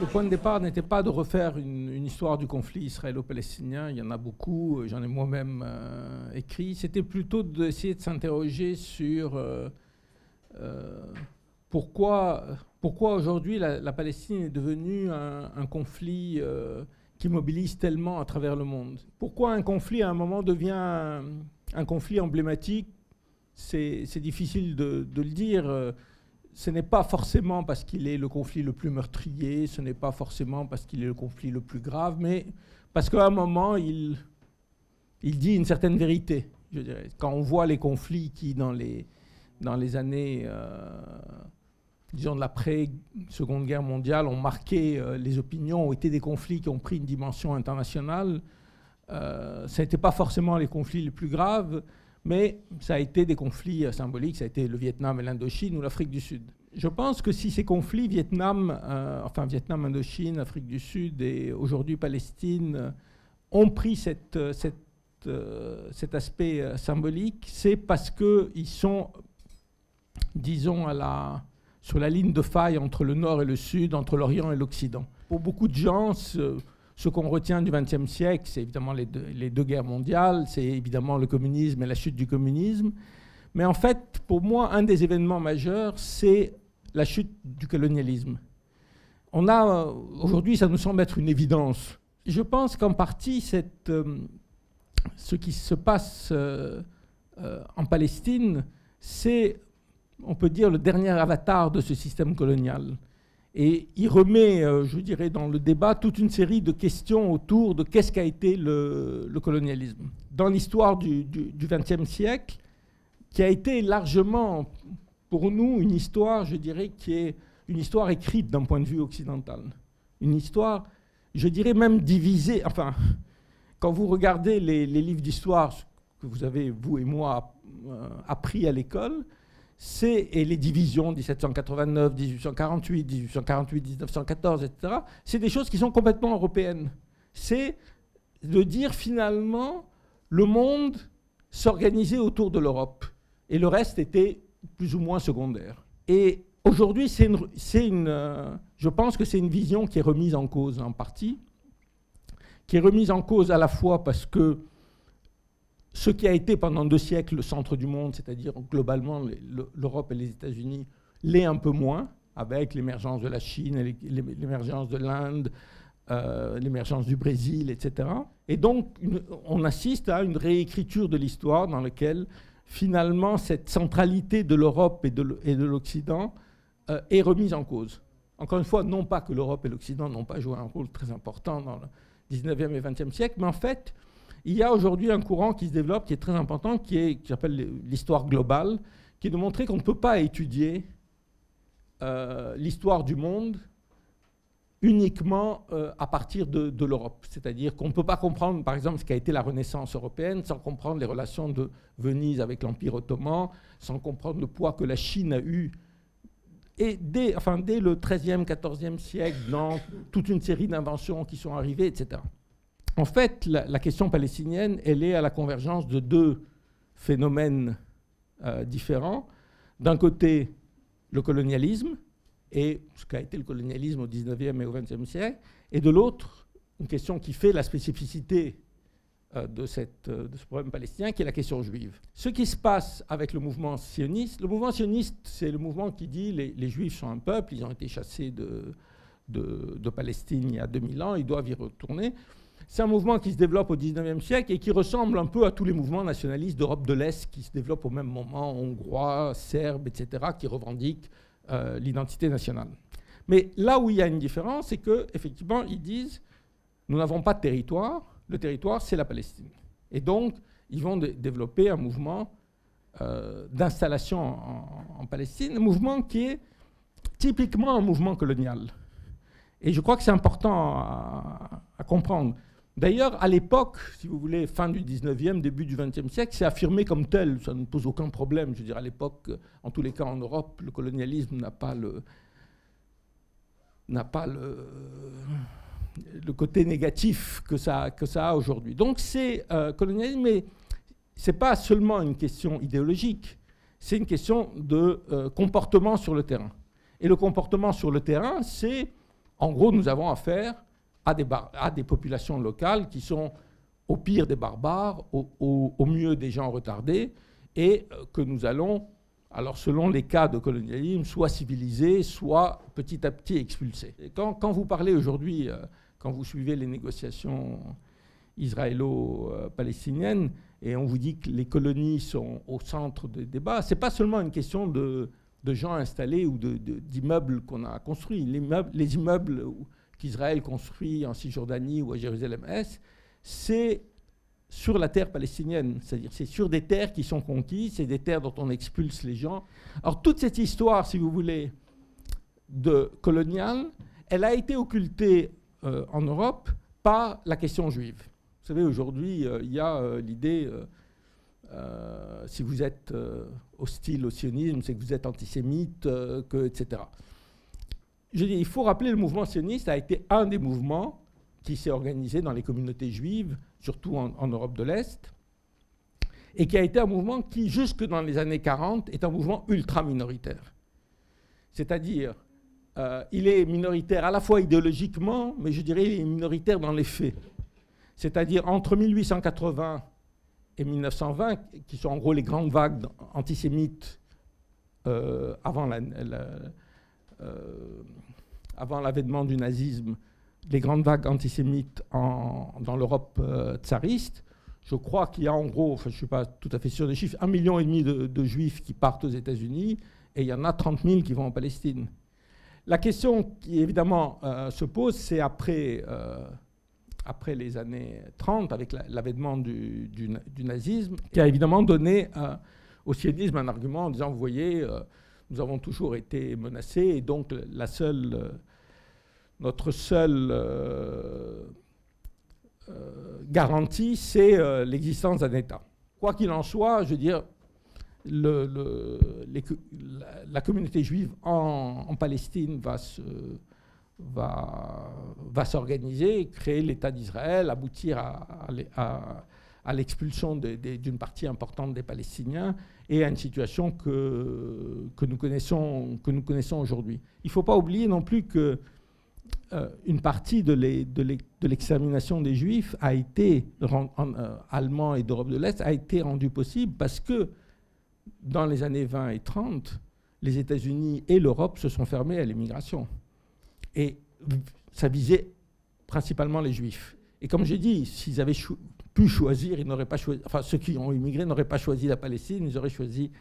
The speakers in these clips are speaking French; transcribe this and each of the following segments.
Le point de départ n'était pas de refaire une histoire du conflit israélo-palestinien, il y en a beaucoup, j'en ai moi-même écrit. C'était plutôt d'essayer de s'interroger sur pourquoi aujourd'hui la Palestine est devenue un conflit qui mobilise tellement à travers le monde. Pourquoi un conflit à un moment devient un conflit emblématique? C'est difficile de le dire. Ce n'est pas forcément parce qu'il est le conflit le plus meurtrier, ce n'est pas forcément parce qu'il est le conflit le plus grave, mais parce qu'à un moment, il dit une certaine vérité, je dirais. Quand on voit les conflits qui, dans les années, disons, de l'après-Seconde Guerre mondiale, ont marqué les opinions, ont été des conflits qui ont pris une dimension internationale, ça n'était pas forcément les conflits les plus graves, mais ça a été des conflits symboliques, ça a été le Vietnam et l'Indochine ou l'Afrique du Sud. Je pense que si ces conflits Vietnam, Indochine, Afrique du Sud et aujourd'hui Palestine ont pris cet aspect symbolique, c'est parce qu'ils sont, disons, sur la ligne de faille entre le Nord et le Sud, entre l'Orient et l'Occident. Pour beaucoup de gens, ce qu'on retient du XXe siècle, c'est évidemment les deux guerres mondiales, c'est évidemment le communisme et la chute du communisme. Mais en fait, pour moi, un des événements majeurs, c'est la chute du colonialisme. Aujourd'hui, ça nous semble être une évidence. Je pense qu'en partie, ce qui se passe en Palestine, c'est, on peut dire, le dernier avatar de ce système colonial. Et il remet, je dirais, dans le débat toute une série de questions autour de qu'est-ce qu'a été le colonialisme. Dans l'histoire du XXe siècle, qui a été largement, pour nous, une histoire, je dirais, qui est une histoire écrite d'un point de vue occidental. Une histoire, je dirais même divisée. Enfin, quand vous regardez les livres d'histoire que vous avez, vous et moi, appris à l'école, et les divisions 1789, 1848, 1848, 1914, etc., c'est des choses qui sont complètement européennes. C'est de dire finalement le monde s'organisait autour de l'Europe et le reste était plus ou moins secondaire. Et aujourd'hui, je pense que c'est une vision qui est remise en cause en partie, qui est remise en cause à la fois parce que ce qui a été pendant 2 siècles le centre du monde, c'est-à-dire globalement l'Europe et les États-Unis, l'est un peu moins, avec l'émergence de la Chine, l'émergence de l'Inde, l'émergence du Brésil, etc. Et donc, on assiste à une réécriture de l'histoire dans laquelle, finalement, cette centralité de l'Europe et de l'Occident est remise en cause. Encore une fois, non pas que l'Europe et l'Occident n'ont pas joué un rôle très important dans le 19e et 20e siècle, mais en fait, il y a aujourd'hui un courant qui se développe, qui est très important, qui s'appelle l'histoire globale, qui est de montrer qu'on ne peut pas étudier l'histoire du monde uniquement à partir de l'Europe. C'est-à-dire qu'on ne peut pas comprendre, par exemple, ce qu'a été la Renaissance européenne sans comprendre les relations de Venise avec l'Empire ottoman, sans comprendre le poids que la Chine a eu et dès le XIIIe, XIVe siècle, dans toute une série d'inventions qui sont arrivées, etc. En fait, la question palestinienne, elle est à la convergence de 2 phénomènes différents. D'un côté, le colonialisme, et ce qu'a été le colonialisme au XIXe et au XXe siècle, et de l'autre, une question qui fait la spécificité de ce problème palestinien, qui est la question juive. Ce qui se passe avec le mouvement sioniste, c'est le mouvement qui dit les Juifs sont un peuple, ils ont été chassés de Palestine il y a 2000 ans, ils doivent y retourner. C'est un mouvement qui se développe au XIXe siècle et qui ressemble un peu à tous les mouvements nationalistes d'Europe de l'Est qui se développent au même moment, hongrois, serbes, etc., qui revendiquent l'identité nationale. Mais là où il y a une différence, c'est qu'effectivement, ils disent nous n'avons pas de territoire, le territoire, c'est la Palestine. Et donc, ils vont développer un mouvement d'installation en Palestine, un mouvement qui est typiquement un mouvement colonial. Et je crois que c'est important à comprendre. D'ailleurs, à l'époque, si vous voulez, fin du 19e, début du 20e siècle, c'est affirmé comme tel, ça ne pose aucun problème. Je veux dire, à l'époque, en tous les cas en Europe, le colonialisme n'a pas le côté négatif que ça a aujourd'hui. Donc c'est colonialisme, mais ce n'est pas seulement une question idéologique, c'est une question de comportement sur le terrain. Et le comportement sur le terrain, c'est En gros, nous avons affaire à des populations locales qui sont au pire des barbares, au mieux des gens retardés, et que nous allons, alors selon les cas de colonialisme, soit civiliser, soit petit à petit expulser. Et quand vous parlez aujourd'hui, quand vous suivez les négociations israélo-palestiniennes, et on vous dit que les colonies sont au centre des débats, ce n'est pas seulement une question de gens installés ou d'immeubles qu'on a construits. Les immeubles qu'Israël construit en Cisjordanie ou à Jérusalem-Est, c'est sur la terre palestinienne, c'est-à-dire c'est sur des terres qui sont conquises, c'est des terres dont on expulse les gens. Alors toute cette histoire, si vous voulez, de coloniale, elle a été occultée en Europe par la question juive. Vous savez, aujourd'hui, il y a l'idée, si vous êtes hostile au sionisme, c'est que vous êtes antisémite, etc. Je dis, il faut rappeler, le mouvement sioniste a été un des mouvements qui s'est organisé dans les communautés juives, surtout en Europe de l'Est, et qui a été un mouvement qui, jusque dans les années 40, est un mouvement ultra minoritaire. C'est-à-dire, il est minoritaire à la fois idéologiquement, mais je dirais il est minoritaire dans les faits. C'est-à-dire, entre 1880 et 1920, qui sont en gros les grandes vagues antisémites avant l'avènement du nazisme, les grandes vagues antisémites dans l'Europe tsariste, je crois qu'il y a en gros, enfin, je ne suis pas tout à fait sûr des chiffres, 1,5 million de juifs qui partent aux États-Unis et il y en a 30 000 qui vont en Palestine. La question qui évidemment se pose, c'est après les années 30, avec l'avènement du nazisme, qui a évidemment donné au sionisme un argument en disant, vous voyez, nous avons toujours été menacés et donc notre seule garantie, c'est l'existence d'un État. Quoi qu'il en soit, je veux dire, la communauté juive en Palestine va s'organiser, créer l'État d'Israël, aboutir à l'expulsion d'une partie importante des Palestiniens et à une situation que nous connaissons aujourd'hui. Il ne faut pas oublier non plus que une partie de l'extermination des Juifs a été, allemands et d'Europe de l'Est, a été rendue possible parce que dans les années 20 et 30, les États-Unis et l'Europe se sont fermés à l'immigration. Et ça visait principalement les Juifs. Et comme j'ai dit, s'ils avaient pu choisir, ils n'auraient pas choisi, enfin ceux qui ont immigré n'auraient pas choisi la Palestine, ils auraient choisi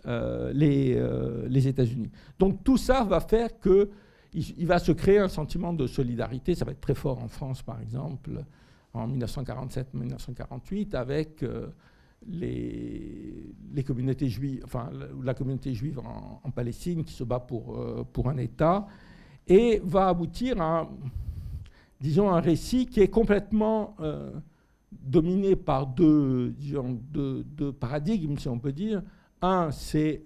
les États-Unis. Donc tout ça va faire qu'il va se créer un sentiment de solidarité. Ça va être très fort en France, par exemple, en 1947-1948, avec les communautés juives, enfin la communauté juive en Palestine qui se bat pour un État, et va aboutir à, disons, un récit qui est complètement dominé par deux paradigmes, si on peut dire. Un, c'est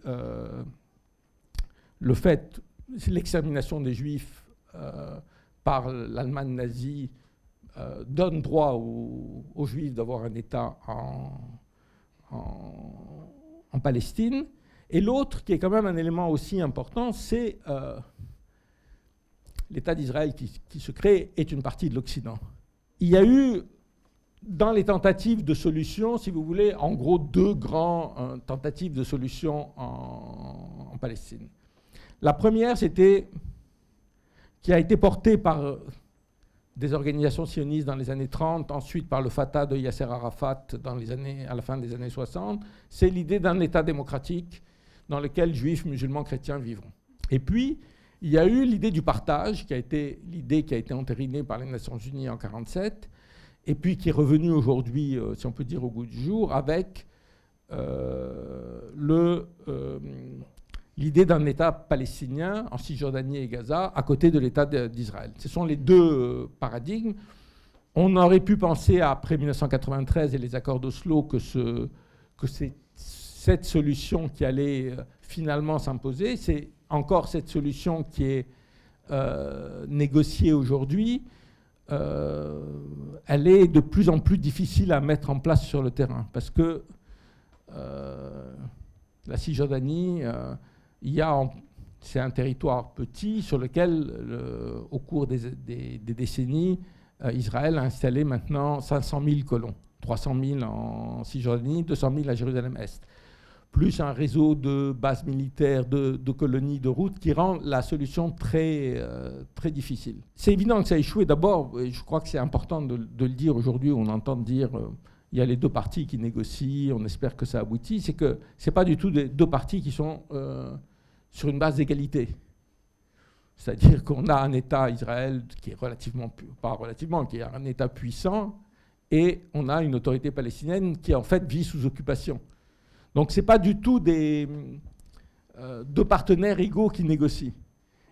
le fait, c'est l'extermination des Juifs par l'Allemagne nazie donne droit aux Juifs d'avoir un État en Palestine. Et l'autre, qui est quand même un élément aussi important, c'est l'État d'Israël qui se crée est une partie de l'Occident. Il y a eu, dans les tentatives de solution, si vous voulez, en gros deux grandes tentatives de solution en Palestine. La première, qui a été portée par des organisations sionistes dans les années 30, ensuite par le Fatah de Yasser Arafat à la fin des années 60, c'est l'idée d'un État démocratique dans lequel juifs, musulmans, chrétiens vivront. Et puis, il y a eu l'idée du partage, l'idée qui a été entérinée par les Nations Unies en 1947, et puis qui est revenue aujourd'hui, si on peut dire, au goût du jour, avec l'idée d'un État palestinien en Cisjordanie et Gaza, à côté de l'État d'Israël. Ce sont les deux paradigmes. On aurait pu penser, après 1993 et les accords d'Oslo, que c'est cette solution qui allait finalement s'imposer. C'est encore cette solution qui est négociée aujourd'hui. Elle est de plus en plus difficile à mettre en place sur le terrain, parce que la Cisjordanie, il y a C'est un territoire petit sur lequel, au cours des décennies, Israël a installé maintenant 500 000 colons. 300 000 en Cisjordanie, 200 000 à Jérusalem-Est. Plus un réseau de bases militaires, de colonies, de routes, qui rend la solution très difficile. C'est évident que ça a échoué. D'abord, et je crois que c'est important de le dire aujourd'hui, on entend dire il y a les deux parties qui négocient, on espère que ça aboutit. C'est que ce n'est pas du tout des deux parties qui sont sur une base d'égalité. C'est-à-dire qu'on a un État, Israël, qui est qui est un État puissant, et on a une autorité palestinienne qui, en fait, vit sous occupation. Donc, ce n'est pas du tout deux partenaires égaux qui négocient.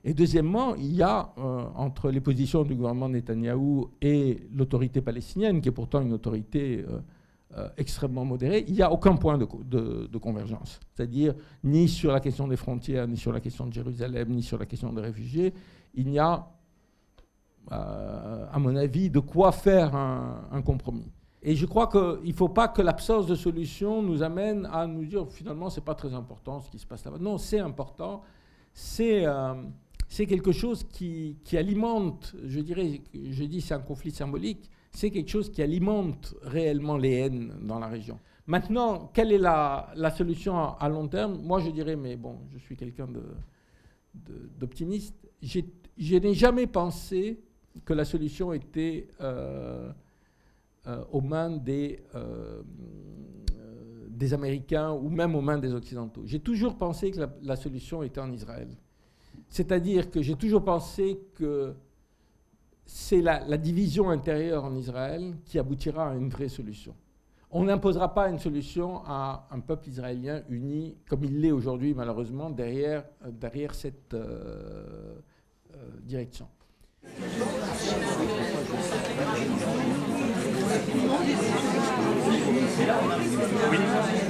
Et deuxièmement, il y a, entre les positions du gouvernement Netanyahou et l'autorité palestinienne, qui est pourtant une autorité extrêmement modérée, il n'y a aucun point de convergence. C'est-à-dire, ni sur la question des frontières, ni sur la question de Jérusalem, ni sur la question des réfugiés, il n'y a, à mon avis, de quoi faire un compromis. Et je crois qu'il ne faut pas que l'absence de solution nous amène à nous dire finalement c'est pas très important ce qui se passe là-bas. Non, c'est important. C'est quelque chose qui alimente, je dis c'est un conflit symbolique, c'est quelque chose qui alimente réellement les haines dans la région. Maintenant, quelle est la solution à long terme? Moi je dirais, mais bon, je suis quelqu'un d'optimiste, je n'ai jamais pensé que la solution était aux mains des Américains ou même aux mains des Occidentaux. J'ai toujours pensé que la solution était en Israël. C'est-à-dire que j'ai toujours pensé que c'est la division intérieure en Israël qui aboutira à une vraie solution. On n'imposera pas une solution à un peuple israélien uni, comme il l'est aujourd'hui malheureusement, derrière cette direction. Oui.